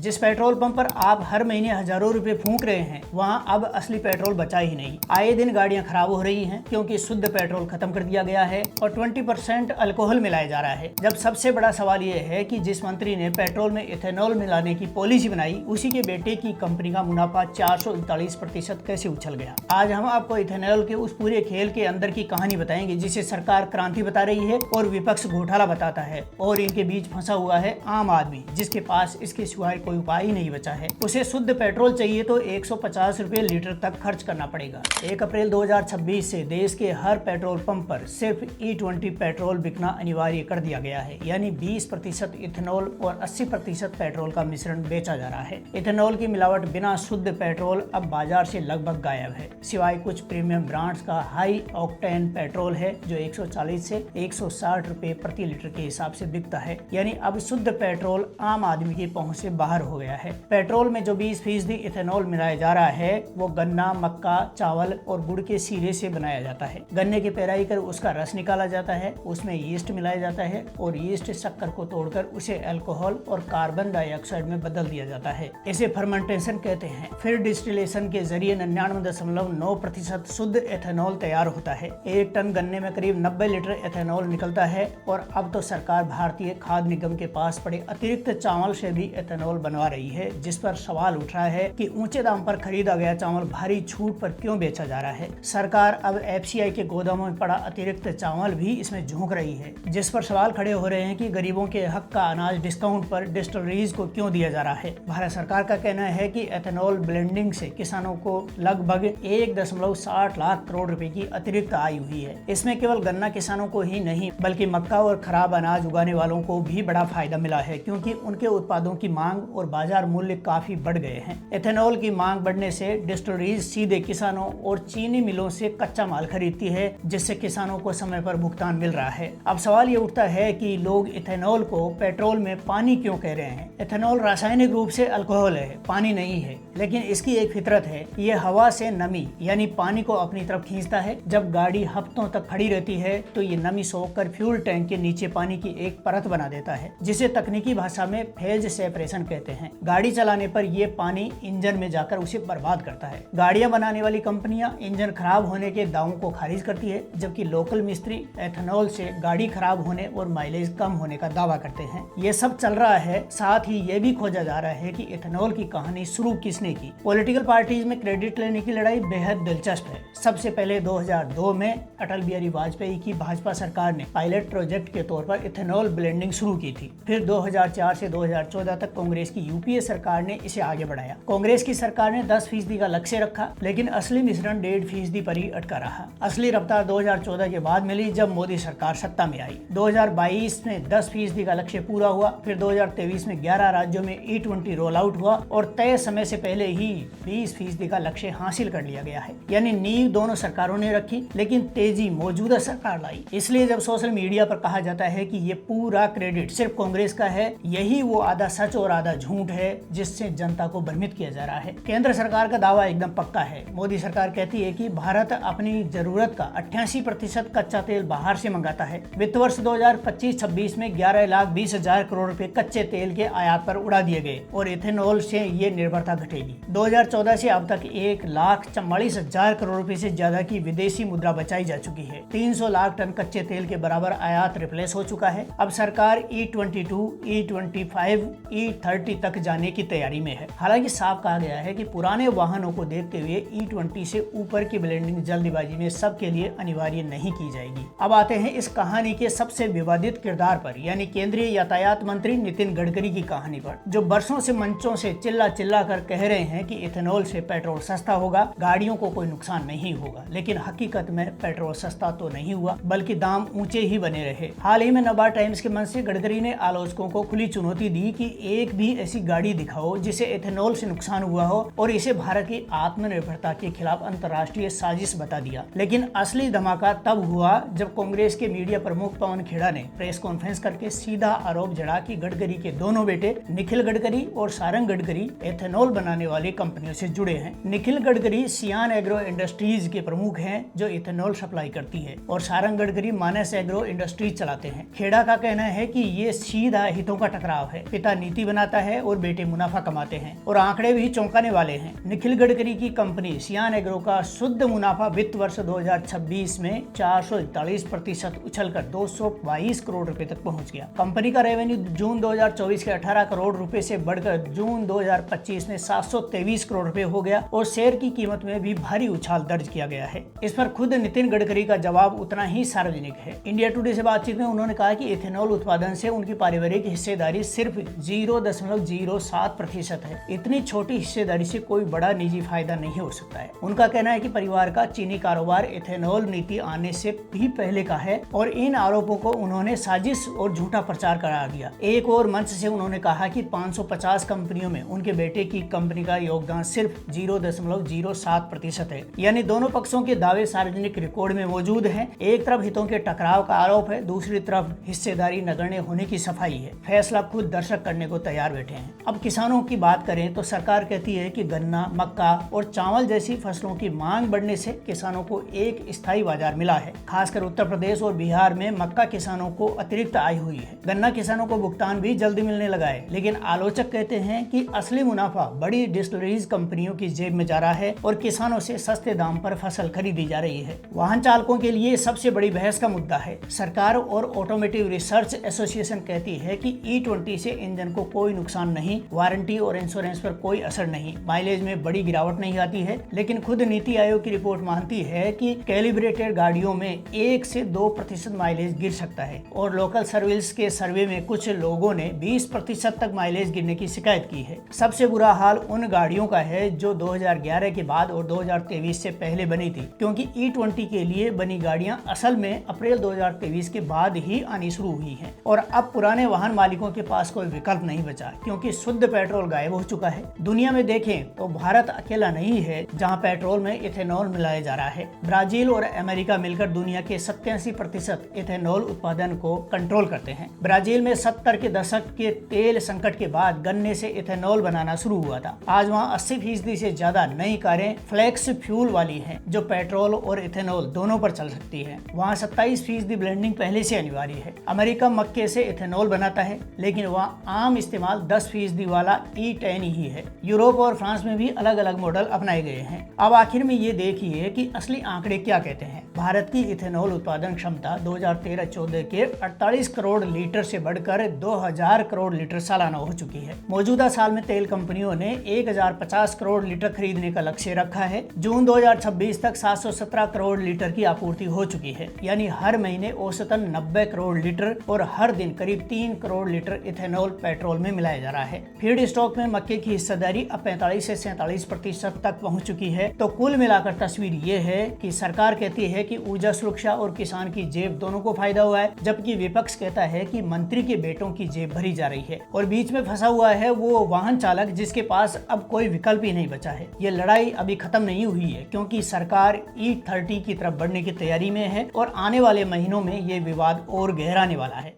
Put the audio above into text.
जिस petrol pump पर आप हर महीने हजारों रुपए फूंक रहे हैं, वहां अब असली पेट्रोल बचा ही नहीं। आए दिन गाड़ियां खराब हो रही हैं क्योंकि शुद्ध पेट्रोल खत्म कर दिया गया है और 20% अल्कोहल मिलाया जा रहा है। जब सबसे बड़ा सवाल यह है कि जिस मंत्री ने पेट्रोल में इथेनॉल मिलाने की पॉलिसी बनाई, उसी के बेटे की कंपनी का मुनाफा 439% कैसे उछल गया। आज हम आपको इथेनॉल के उस पूरे खेल के अंदर की कहानी बताएंगे जिसे सरकार क्रांति बता रही है और विपक्ष घोटाला बताता है, और इनके बीच फंसा हुआ है आम आदमी जिसके पास इसके सिवाय कोई उपाय ही नहीं बचा है। उसे शुद्ध पेट्रोल चाहिए तो 150 रुपए लीटर तक खर्च करना पड़ेगा। 1 अप्रैल 2026 से देश के हर पेट्रोल पंप पर सिर्फ E20 पेट्रोल बिकना अनिवार्य कर दिया गया है, यानी 20% इथेनॉल और 80% पेट्रोल का मिश्रण बेचा जा रहा है। इथेनॉल की मिलावट बिना शुद्ध पेट्रोल अब बाजार से लगभग गायब है, सिवाय कुछ प्रीमियम ब्रांड्स का हाई ऑक्टेन पेट्रोल है जो 140 से 160 रुपए प्रति लीटर के हिसाब से बिकता है। यानी अब शुद्ध पेट्रोल आम आदमी की पहुंच से बाहर हो गया है। पेट्रोल में जो 20% इथेनॉल मिलाया जा रहा है वो गन्ना, मक्का, चावल और गुड़ के सीरे से बनाया जाता है। गन्ने की पेराई कर उसका रस निकाला जाता है, उसमें यीस्ट मिलाया जाता है और यीस्ट शक्कर को तोड़कर उसे अल्कोहल और कार्बन डाइऑक्साइड में बदल दिया जाता है। इसे फर्मेंटेशन कहते हैं। फिर डिस्टिलेशन के जरिए 99.9% शुद्ध इथेनॉल तैयार होता है। 1 टन गन्ने में करीब 90 लीटर इथेनॉल निकलता है और अब तो सरकार भारतीय खाद्य निगम के पास पड़े अतिरिक्त चावल से भी इथेनॉल बनवा रही है, जिस पर सवाल उठ रहा है कि ऊंचे दाम पर खरीदा गया चावल भारी छूट पर क्यों बेचा जा रहा है। सरकार अब FCI के गोदामों में पड़ा अतिरिक्त चावल भी इसमें झोंक रही है, जिस पर सवाल खड़े हो रहे हैं कि गरीबों के हक का अनाज डिस्काउंट पर डिस्टिलरीज को क्यों दिया जा रहा है। भारत सरकार का कहना है कि इथेनॉल ब्लेंडिंग से किसानों को लगभग 1.60 लाख करोड़ रुपए की अतिरिक्त आय हुई है। इसमें केवल गन्ना किसानों को ही नहीं बल्कि मक्का और खराब अनाज उगाने वालों को भी बड़ा फायदा मिला है, क्योंकि उनके उत्पादों की मांग और बाजार मूल्य काफी बढ़ गए हैं। इथेनॉल की मांग बढ़ने से डिस्टिलरीज सीधे किसानों और चीनी मिलों से कच्चा माल खरीदती है, जिससे किसानों को समय पर भुगतान मिल रहा है। अब सवाल ये उठता है कि लोग इथेनॉल को पेट्रोल में पानी क्यों कह रहे हैं। इथेनॉल रासायनिक रूप से अल्कोहल है, पानी नहीं है, लेकिन इसकी एक फितरत है। ये हवा से नमी यानी पानी को अपनी तरफ खींचता है। जब गाड़ी हफ्तों तक खड़ी रहती है तो ये नमी सोखकर फ्यूल टैंक के नीचे पानी की एक परत बना देता है, जिसे तकनीकी भाषा में फेज सेपरेशन कहते हैं। गाड़ी चलाने पर ये पानी इंजन में जाकर उसे बर्बाद करता है। गाड़ियां बनाने वाली कंपनियां इंजन खराब होने के दावों को खारिज करती है, जबकि लोकल मिस्त्री इथेनॉल से गाड़ी खराब होने और माइलेज कम होने का दावा करते हैं। ये सब चल रहा है, साथ ही ये भी खोजा जा रहा है कि इथेनॉल की कहानी शुरू किसने की। पॉलिटिकल पार्टीज में क्रेडिट लेने की लड़ाई बेहद दिलचस्प है। सबसे पहले 2002 में अटल बिहारी वाजपेयी की भाजपा सरकार ने पायलट प्रोजेक्ट के तौर पर इथेनॉल ब्लेंडिंग शुरू की थी। फिर 2004 से 2014 तक कांग्रेस की यूपीए सरकार ने इसे आगे बढ़ाया। कांग्रेस की सरकार ने 10% का लक्ष्य रखा, लेकिन असली मिश्रण 1.5% पर ही अटका रहा। असली रफ्तार 2014 के बाद मिली, जब मोदी सरकार सत्ता में आई। 2022 में 10% का लक्ष्य पूरा हुआ। फिर 2023 में 11 राज्यों में E20 रोल आउट हुआ और तय समय से पहले ही 20% का लक्ष्य हासिल कर लिया गया है। यानी नींव दोनों सरकारों ने रखी, लेकिन तेजी मौजूदा सरकार लाई। इसलिए जब सोशल मीडिया पर कहा जाता है कि ये पूरा क्रेडिट सिर्फ कांग्रेस का है, यही वो आधा सच और आधा झूठ है जिससे जनता को भ्रमित किया जा रहा है। केंद्र सरकार का दावा एकदम पक्का है। मोदी सरकार कहती है कि भारत अपनी जरूरत का 88% कच्चा तेल बाहर से मंगाता है। वित्त वर्ष 2025-26 में 11,20,000 करोड़ रुपए कच्चे तेल के आयात पर उड़ा दिए गए और इथेनॉल से ये निर्भरता घटेगी। 2014 से अब तक 1,44,000 करोड़ रुपए से ज्यादा की विदेशी मुद्रा बचाई जा चुकी है। 300 लाख टन कच्चे तेल के बराबर आयात रिप्लेस हो चुका है। अब सरकार E22, E25, E30 तक जाने की तैयारी में है। हालांकि साफ कहा गया है कि पुराने वाहनों को देखते हुए E20 से ऊपर की ब्लेंडिंग जल्दबाजी में सबके लिए अनिवार्य नहीं की जाएगी। अब आते हैं इस कहानी के सबसे विवादित किरदार पर, यानी केंद्रीय यातायात मंत्री नितिन गडकरी की कहानी पर, जो बरसों से मंचों से चिल्ला चिल्ला कर कह रहे हैं कि इथेनॉल से पेट्रोल सस्ता होगा, गाड़ियों को कोई नुकसान नहीं होगा। लेकिन हकीकत में पेट्रोल सस्ता तो नहीं हुआ, बल्कि दाम ऊंचे ही बने रहे। हाल ही में नवाबार्ड टाइम्स के मंच से गडकरी ने आलोचकों को खुली चुनौती दी कि एक भी ऐसी गाड़ी दिखाओ जिसे इथेनॉल से नुकसान हुआ हो, और इसे भारत की आत्मनिर्भरता के खिलाफ अंतर्राष्ट्रीय साजिश बता दिया। लेकिन असली धमाका तब हुआ जब कांग्रेस के मीडिया प्रमुख पवन खेड़ा ने प्रेस कॉन्फ्रेंस करके सीधा आरोप जड़ा कि गडकरी के दोनों बेटे निखिल गडकरी और सारंग गडकरी इथेनॉल बनाने वाली कंपनियों से जुड़े हैं। निखिल गडकरी सियान एग्रो इंडस्ट्रीज के प्रमुख हैं, जो इथेनॉल सप्लाई करती है, और सारंग गडकरी मानस एग्रो इंडस्ट्रीज चलाते हैं। खेड़ा का कहना है कि ये सीधा हितों का टकराव है। पिता नीति बनाता है है और बेटे मुनाफा कमाते हैं। और आंकड़े भी चौंकाने वाले हैं। निखिल गडकरी की कंपनी सियान एग्रो का शुद्ध मुनाफा वित्त वर्ष 2026 में 441% उछलकर 222 करोड़ रुपए तक पहुंच गया। कंपनी का रेवेन्यू जून 2024 के 18 करोड़ रुपए से बढ़कर जून 2025 में 723 करोड़ रुपए हो गया और शेयर की कीमत में भी भारी उछाल दर्ज किया गया है। इस पर खुद नितिन गडकरी का जवाब उतना ही सार्वजनिक है। इंडिया टुडे से बातचीत में उन्होंने कहा कि इथेनॉल उत्पादन से उनकी पारिवारिक हिस्सेदारी सिर्फ 0.07% है। इतनी छोटी हिस्सेदारी से कोई बड़ा निजी फायदा नहीं हो सकता है। उनका कहना है कि परिवार का चीनी कारोबार इथेनॉल नीति आने से भी पहले का है और इन आरोपों को उन्होंने साजिश और झूठा प्रचार करार दिया। एक और मंच से उन्होंने कहा कि 550 कंपनियों में उनके बेटे की कंपनी का योगदान सिर्फ 0.07% है। यानी दोनों पक्षों के दावे सार्वजनिक रिकॉर्ड में मौजूद हैं। एक तरफ हितों के टकराव का आरोप है, दूसरी तरफ हिस्सेदारी नगण्य होने की सफाई है। फैसला खुद दर्शक करने को तैयार बैठे हैं। अब किसानों की बात करें तो सरकार कहती है कि गन्ना, मक्का और चावल जैसी फसलों की मांग बढ़ने से किसानों को एक स्थायी बाजार मिला है। खासकर उत्तर प्रदेश और बिहार में मक्का किसानों को अतिरिक्त आय हुई है। गन्ना किसानों को भुगतान भी जल्दी मिलने लगा है। लेकिन आलोचक कहते हैं कि असली मुनाफा बड़ी डिस्टिलरीज कंपनियों की जेब में जा रहा है और किसानों से सस्ते दाम पर फसल खरीदी जा रही है। वाहन चालकों के लिए सबसे बड़ी बहस का मुद्दा है। सरकार और ऑटोमोटिव रिसर्च एसोसिएशन कहती है कि E20 से इंजन को कोई नुकसान नहीं, वारंटी और इंश्योरेंस पर कोई असर नहीं, माइलेज में बड़ी गिरावट नहीं आती है। लेकिन खुद नीति आयोग की रिपोर्ट मानती है कि कैलिब्रेटेड गाड़ियों में 1 से 2% माइलेज गिर सकता है और लोकल सर्विस के सर्वे में कुछ लोगों ने 20% तक माइलेज गिरने की शिकायत की है। सबसे बुरा हाल उन गाड़ियों का है जो 2011 के बाद और 2023 से पहले बनी थी, क्योंकि E20 के लिए बनी गाड़ियां असल में अप्रैल 2023 के बाद ही आनी शुरू हुई हैं और अब पुराने वाहन मालिकों के पास कोई विकल्प नहीं बचा, क्योंकि शुद्ध पेट्रोल गायब हो चुका है। दुनिया में देखें तो भारत अकेला नहीं है जहां पेट्रोल में इथेनॉल मिलाया जा रहा है। ब्राजील और अमेरिका मिलकर दुनिया के 87% इथेनॉल उत्पादन को कंट्रोल करते हैं। ब्राजील में 70 के दशक के तेल संकट के बाद गन्ने से इथेनॉल बनाना शुरू हुआ था। आज वहाँ 80% से ज्यादा नई कारें फ्लेक्स फ्यूल वाली हैं, जो पेट्रोल और इथेनॉल दोनों पर चल सकती है। वहाँ 27% ब्लेंडिंग पहले से अनिवार्य है। अमेरिका मक्के से इथेनॉल बनाता है, लेकिन वहाँ आम इस्तेमाल 10% वाला E10 ही है। यूरोप और फ्रांस में भी अलग अलग मॉडल अपनाए गए हैं। अब आखिर में ये देखिए कि असली आंकड़े क्या कहते हैं। भारत की इथेनॉल उत्पादन क्षमता 2013-14 के 48 करोड़ लीटर से बढ़कर 2000 करोड़ लीटर सालाना हो चुकी है। मौजूदा साल में तेल कंपनियों ने 1050 करोड़ लीटर खरीदने का लक्ष्य रखा है। जून 2026 तक 717 करोड़ लीटर की आपूर्ति हो चुकी है, यानी हर महीने औसतन 90 करोड़ लीटर और हर दिन करीब 3 करोड़ लीटर इथेनॉल पेट्रोल में मिलाया जा रहा है। फीड स्टॉक में मक्के की हिस्सेदारी अब 45 से 47% तक पहुंच चुकी है। तो कुल मिलाकर तस्वीर ये है कि सरकार कहती है कि ऊर्जा सुरक्षा और किसान की जेब दोनों को फायदा हुआ है, जबकि विपक्ष कहता है कि मंत्री के बेटों की जेब भरी जा रही है और बीच में फंसा हुआ है वो वाहन चालक जिसके पास अब कोई विकल्प ही नहीं बचा है। ये लड़ाई अभी खत्म नहीं हुई है, क्योंकि सरकार E30 की तरफ बढ़ने की तैयारी में है और आने वाले महीनों में ये विवाद और गहराने वाला है।